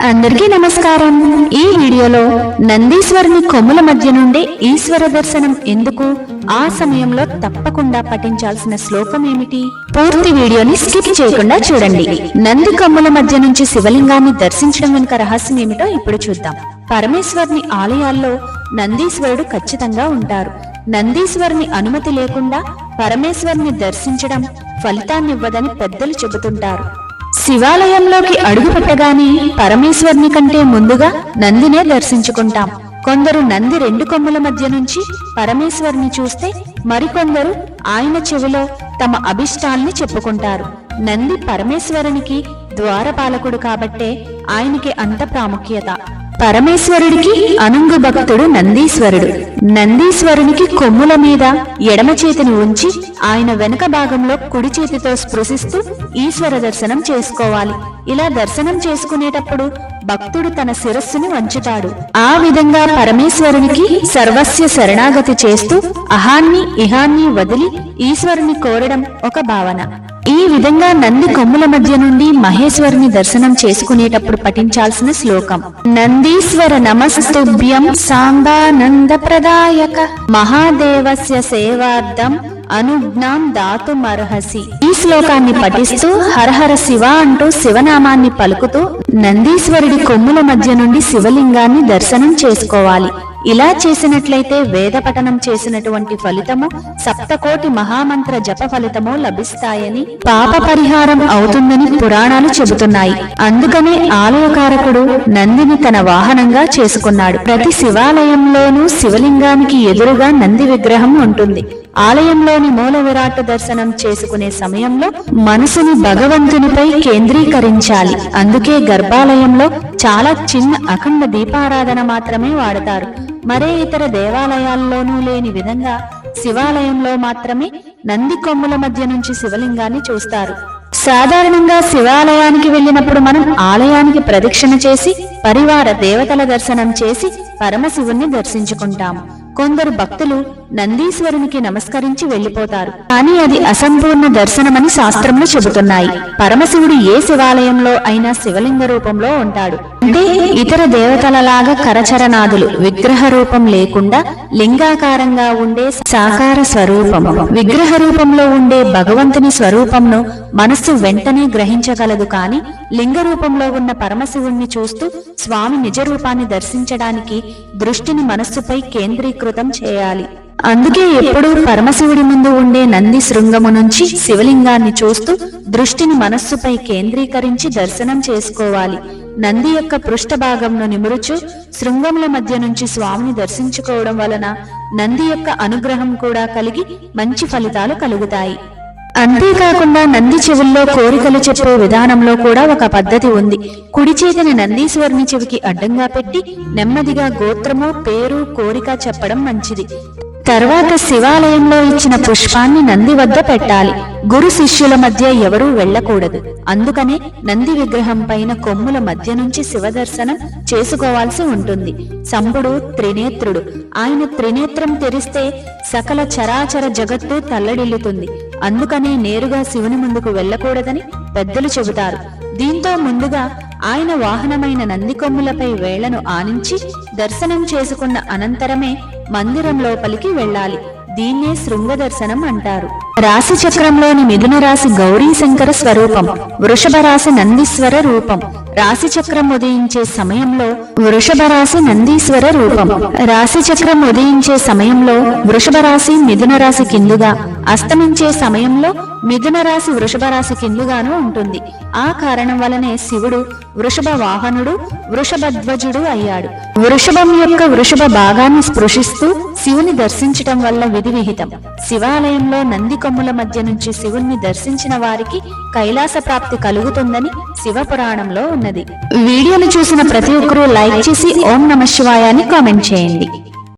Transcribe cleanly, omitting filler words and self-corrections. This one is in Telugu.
అందరికీ నమస్కారం। ఈ వీడియోలో నందీశ్వరుని కొమ్ముల మధ్య నుండి ఈశ్వర దర్శనం ఎందుకు, ఆ సమయంలో తప్పకుండా పఠించాల్సిన శ్లోకం ఏమిటి, పూర్తి వీడియోని స్కిప్ చేయకుండా చూడండి। నంది కొమ్ముల మధ్య నుంచి శివలింగాన్ని దర్శించడం వెనుక రహస్యం ఏమిటో ఇప్పుడు చూద్దాం। పరమేశ్వరుని ఆలయాల్లో నందీశ్వరుడు ఖచ్చితంగా ఉంటారు। నందీశ్వరుని అనుమతి లేకుండా పరమేశ్వరుని దర్శించడం ఫలితాన్నివ్వదని పెద్దలు చెబుతుంటారు। శివాలయంలోకి అడుగుపెట్టగానే పరమేశ్వరుని కంటే ముందుగా నందినే దర్శించుకుంటాం। కొందరు నంది రెండు కొమ్ముల మధ్య నుంచి పరమేశ్వరుని చూస్తే, మరికొందరు ఆయన చెవిలో తమ అభిష్టాల్ని చెప్పుకుంటారు। నంది పరమేశ్వరునికి ద్వారపాలకుడు కాబట్టే ఆయనకి అంత ప్రాముఖ్యత। పరమేశ్వరుడికి అనుంగు భక్తుడు నందీశ్వరుడు। నందీశ్వరునికి కొమ్ముల మీద ఎడమ చేతిని ఉంచి ఆయన వెనుక భాగంలో కుడి చేతితో స్పృశిస్తూ ఈశ్వర దర్శనం చేసుకోవాలి। ఇలా దర్శనం చేసుకునేటప్పుడు భక్తుడు తన శిరస్సుని వంచుతాడు। ఆ విధంగా పరమేశ్వరునికి సర్వస్య శరణాగతి చేస్తూ అహాన్ని ఇహాన్ని వదిలి ఈశ్వరుని కోరడం ఒక భావన। ఈ విధంగా నంది కొమ్ముల మధ్య నుండి మహేశ్వరుని దర్శనం చేసుకునేటప్పుడు పఠించాల్సిన శ్లోకం నందీశ్వర నమస్తుభ్యం సాంబానంద ప్రదాయక మహాదేవస్య సేవార్థం అనుజ్ఞాం దాతుమర్హసి। ఈ శ్లోకాన్ని పఠిస్తూ హరహర శివ అంటూ శివనామాన్ని పలుకుతూ నందీశ్వరుడి కొమ్ముల మధ్య నుండి శివలింగాన్ని దర్శనం చేసుకోవాలి। ఇలా చేసినట్లయితే వేద పఠనం చేసినటువంటి ఫలితము, సప్తకోటి మహామంత్ర జప ఫలితము లభిస్తాయని, పాప పరిహారం అవుతుందని పురాణాలు చెబుతున్నాయి। అందుకనే ఆలయకారకుడు నందిని తన వాహనంగా చేసుకున్నాడు। ప్రతి శివాలయంలోనూ శివలింగానికి ఎదురుగా నంది విగ్రహం ఉంటుంది। ఆలయంలోని మూల విరాట్ దర్శనం చేసుకునే సమయంలో మనసుని భగవంతునిపై కేంద్రీకరించాలి। అందుకే గర్భాలయంలో చాలా చిన్న అఖండ దీపారాధన మాత్రమే వాడతారు। మరే ఇతర దేవాలయాల్లోనూ లేని విధంగా శివాలయంలో మాత్రమే నంది కొమ్ముల మధ్య నుంచి శివలింగాన్ని చూస్తారు। సాధారణంగా శివాలయానికి వెళ్ళినప్పుడు మనం ఆలయానికి ప్రదక్షిణ చేసి పరివార దేవతల దర్శనం చేసి పరమశివుణ్ణి దర్శించుకుంటాము। కొందరు భక్తులు నందీశ్వరునికి నమస్కరించి వెళ్లిపోతారు, కానీ అది అసంపూర్ణ దర్శనమని శాస్త్రములు చెబుతున్నాయి। పరమశివుడు ఏ శివాలయంలో అయినా శివలింగ రూపంలో ఉంటాడు। అంటే ఇతర దేవతలలాగా కరచరణాదులు విగ్రహ రూపం లేకుండా లింగాకారంగా ఉండే సాకార స్వరూపము। విగ్రహ రూపంలో ఉండే భగవంతుని స్వరూపంను మనస్సు వెంటనే గ్రహించగలదు, కానీ లింగ రూపంలో ఉన్న పరమశివుణ్ణి చూస్తూ స్వామి నిజ రూపాన్ని దర్శించడానికి దృష్టిని మనస్సుపై కేంద్రీకృతం చేయాలి। అందుకే ఎప్పుడూ పరమశివుడి ముందు ఉండే నంది శృంగము నుంచి శివలింగాన్ని చూస్తూ దృష్టిని మనస్సుపై కేంద్రీకరించి దర్శనం చేసుకోవాలి। నంది యొక్క పృష్ఠ భాగంను నిమురుచు శృంగముల మధ్య నుంచి స్వామిని దర్శించుకోవడం వలన నంది యొక్క అనుగ్రహం కూడా కలిగి మంచి ఫలితాలు కలుగుతాయి। అంతేకాకుండా నంది చెవుల్లో కోరికలు చెప్పే విధానంలో కూడా ఒక పద్ధతి ఉంది। కుడి చేతిని నందీశ్వరుని చెవికి అడ్డంగా పెట్టి నెమ్మదిగా గోత్రము, పేరు, కోరిక చెప్పడం మంచిది। తర్వాత శివాలయంలో ఇచ్చిన పుష్పాన్ని నంది వద్ద పెట్టాలి। గురు శిష్యుల మధ్య ఎవరూ వెళ్ళకూడదు। అందుకనే నంది విగ్రహం పైన కొమ్ముల మధ్య నుంచి శివ దర్శనం చేసుకోవాల్సి ఉంటుంది। శంభుడు త్రినేత్రుడు, ఆయన త్రినేత్రం తెరిస్తే సకల చరాచర జగత్తు తల్లడిల్లుతుంది। అందుకనే నేరుగా శివుని ముందుకు వెళ్ళకూడదని పెద్దలు చెబుతారు। దీంతో ముందుగా ఆయన వాహనమైన నంది కొమ్ములపై వేళ్లను ఆనించి దర్శనం చేసుకున్న అనంతరమే మందిరం లోపలికి వెళ్ళాలి। దీన్నే శృంగ దర్శనం అంటారు। రాశి చక్రంలోని మిథున రాశి గౌరీ శంకర స్వరూపం, వృషభ రాశి నందీశ్వర రూపం। రాశి చక్రం ఉదయించే సమయంలో వృషభ రాశి నందీశ్వర రూపం। రాశి చక్రం ఉదయించే సమయంలో వృషభ రాశి మిథున రాశి కిందుగా, అస్తమించే సమయంలో మిథున రాశి వృషభ రాశి కిందుగాను ఉంటుంది। ఆ కారణం వలనే శివుడు వృషభ వాహనుడు, వృషభధ్వజుడు అయ్యాడు। వృషభం యొక్క వృషభ భాగాన్ని స్పృశిస్తూ శివుని దర్శించటం వల్ల విధి విహితం। శివాలయంలో నంది కొమ్ముల మధ్య నుంచి శివుణ్ణి దర్శించిన వారికి కైలాస ప్రాప్తి కలుగుతుందని శివపురాణంలో ఉన్నది। వీడియోను చూసిన ప్రతి ఒక్కరూ లైక్ చేసి ఓం నమః శివాయ అని కామెంట్ చేయండి।